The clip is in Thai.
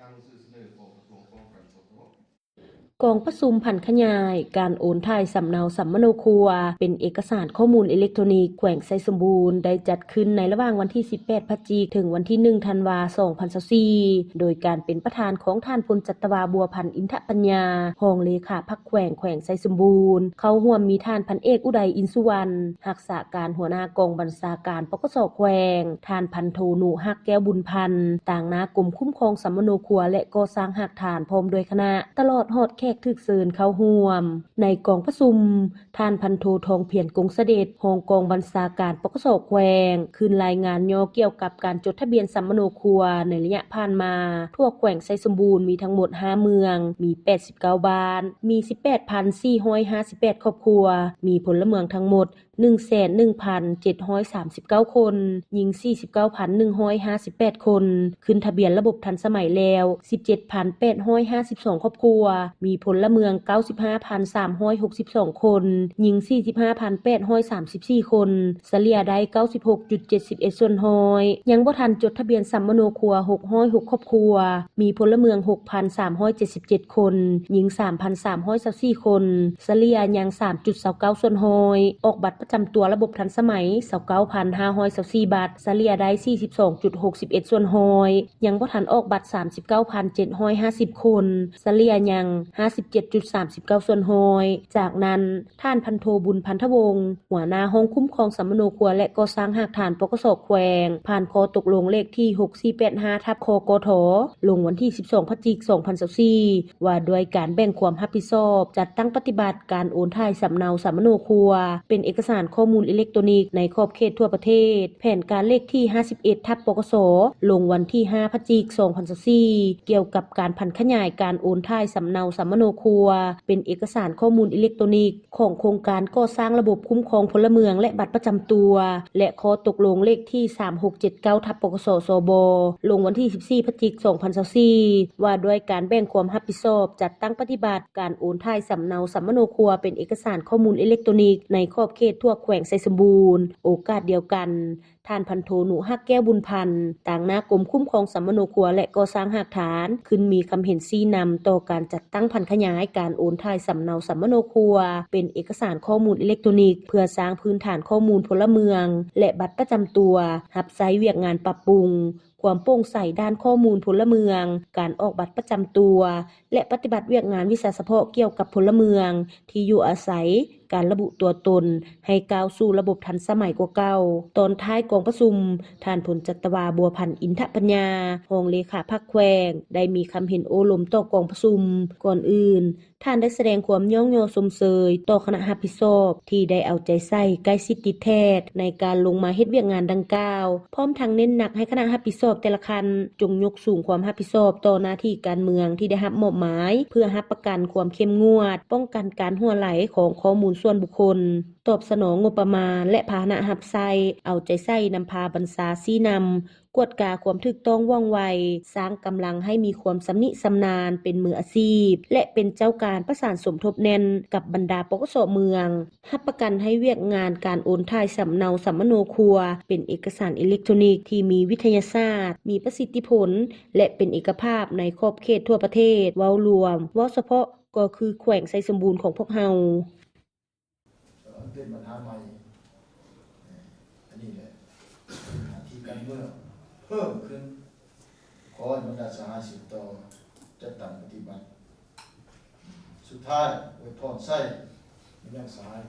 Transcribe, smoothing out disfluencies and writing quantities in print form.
างสื่อเสนอของกระทรวงป้องกันปกครองกองประชุมผันขยายการโอนถ่ายสำเนาสัมมโนครัวเป็นเอกสารข้อมูลอิเล็กทรอนิกส์แขวงไซสมบูรณ์ได้จัดขึ้นในระหว่างวันที่ 18 พฤศจิกายน ถึงวันที่ 1 ธันวาคม 2024 โดยการเป็นประธานของท่านพลจัตวาบัวพันธ์อินทปัญญารองเลขาพรรคแขวงไซสมบูรณ์เข้าร่วมมีท่านพันเอกอุดัยอินสุวรรณรักษาการหัวหน้ากองบัญชาการปกส.แขวงท่านพันโทนุฮักแก้วบุญพันธ์ต่างนากรมคุ้มครองสัมมโนครัวและก่อสร้างหากฐานพร้อมโดยคณะตลอดฮอดแขกถึกเชิญเข้าร่วมในกองประชุมท่านพันโททองเพียรกงเสด็จรองกองบัญชาการปกส.แขวงคืนรายงานย่อเกี่ยวกับการจดทะเบียนสัมมโนครัวในระยะผ่านมาทั่วแขวงไซสมบูรณ์มีทั้งหมด5เมืองมี89บ้านมี 18,458 ครอบครัวมีพลเมืองทั้งหมด 111,739 คนหญิง 49,158 คนขึ้นทะเบียนระบบทันสมัยแล้ว 17,852 ครอบครัวมีพลเมือง 95,362 คนหญิง 45,834 คนเฉลี่ยได้ 96.71 ส่วนร้อยยังบ่ทันจดทะเบียนสัมมโนครัว606 ครอบครัวมีพลเมือง 6,377 คนหญิง 3,324 คนเฉลี่ยยัง 3.29 ส่วนร้อยออกบัตรประจำตัวระบบทันสมัย 29,524 บัตรเฉลี่ยได้ 42.61 ส่วนร้อยยังบ่ทันออกบัตร 39,750 คนเฉลี่ยยัง 57.39 ส่วนร้อยจากนั้นท่านพันโทบุญพันธวงศ์หัวหน้าห้องคุ้มครองสัมมโนครัวและก่อสร้างหากฐานปกส.แขวงผ่านข้อตกลงเลขที่ 6485 คกท.ลงวันที่ 12 พฤศจิกายน 2024ว่าด้วยการแบ่งความรับผิดชอบจัดตั้งปฏิบัติการโอนถ่ายสำเนาสัมมโนครัวเป็นเอกสารข้อมูลอิเล็กทรอนิกส์ในขอบเขตทั่วประเทศแผนการเลขที่ 51 ปกส.ลงวันที่ 5 พฤศจิกายน 2024เกี่ยวกับการผันขยายการโอนถ่ายสำเนาสัมมโนครัวเป็นเอกสารข้อมูลอิเล็กทรอนิกส์ของโครงการก่อสร้างระบบคุ้มครองพลเมืองและบัตรประจำตัวและข้อตกลงเลขที่ 3679 ปกส.สบ.ลงวันที่ 14 พฤศจิกายน 2024ว่าด้วยการแบ่งความรับผิดชอบจัดตั้งปฏิบัติการโอนถ่ายสำเนาสัมมโนครัวเป็นเอกสารข้อมูลอิเล็กทรอนิกส์ในขอบเขตทั่วแขวงไซสมบูรณ์โอกาสเดียวกันท่านพันโทนุฮักแก้วบุญพันธ์ต่างหน้ากรมคุ้มครองสัมมโนครัวและก่อสร้างหากฐานขึ้นมีคำเห็นชี้นำต่อการจัดตั้งผันขยายการโอนถ่ายสำเนาสัมมโนครัวเป็นเอกสารข้อมูลอิเล็กทรอนิกส์เพื่อสร้างพื้นฐานข้อมูลพลเมืองและบัตรประจำตัวรับใช้เวียกงานปรับปรุงความโปร่งใสด้านข้อมูลพลเมืองการออกบัตรประจำตัวและปฏิบัติเวียกงานวิชาเฉพาะเกี่ยวกับพลเมืองที่อยู่อาศัยการระบุตัวตนให้ก้าวสู่ระบบทันสมัยกว่าเก่าตอนท้ายกองประชุมท่านพลจัตวาบัวพันธ์อินทปัญญารองเลขาพรรคแขวงได้มีคำเห็นโอลมต่อกองประชุมก่อนอื่นท่านได้แสดงความย่องยอชมเชยต่อคณะรับผิดชอบที่ได้เอาใจใส่ใกล้ชิดติดแท้ในการลงมาเฮ็ดเวียกงานดังกล่าวพร้อมทั้งเน้นหนักให้คณะรับผิดชอบแต่ละคันจงยกสูงความรับผิดชอบต่อหน้าที่การเมืองที่ได้รับมอบหมายเพื่อรับประกันความเข้มงวดป้องกันการรั่วไหลของข้อมูลส่วนบุคคลตอบสนองงบประมาณและพาหนะรับใช้เอาใจใส่นำพาบรรษาชี้นำกวดกาความถูกต้องว่องไวสร้างกำลังให้มีความสำนิสำนาญเป็นมืออาชีพและเป็นเจ้าการประสานสมทบแน่นกับบรรดาปกส.เมืองรับประกันให้เวียกงานการโอนถ่ายสำเนาสัมมโนครัวเป็นเอกสารอิเล็กทรอนิกส์ที่มีวิทยาศาสตร์มีประสิทธิผลและเป็นเอกภาพในขอบเขตทั่วประเทศเว้ารวมเว้าเฉพาะก็คือแขวงไซสมบูรณ์ของพวกเฮาเป็นปัญหาใหม่อันนี้แหละที่การเมืองเพิ่มขึ้นขอให้บรรดาสหสิทธิ์ต่อจัดตั้งปฏิบัติสุดท้ายไว้พรใส่ยังสาย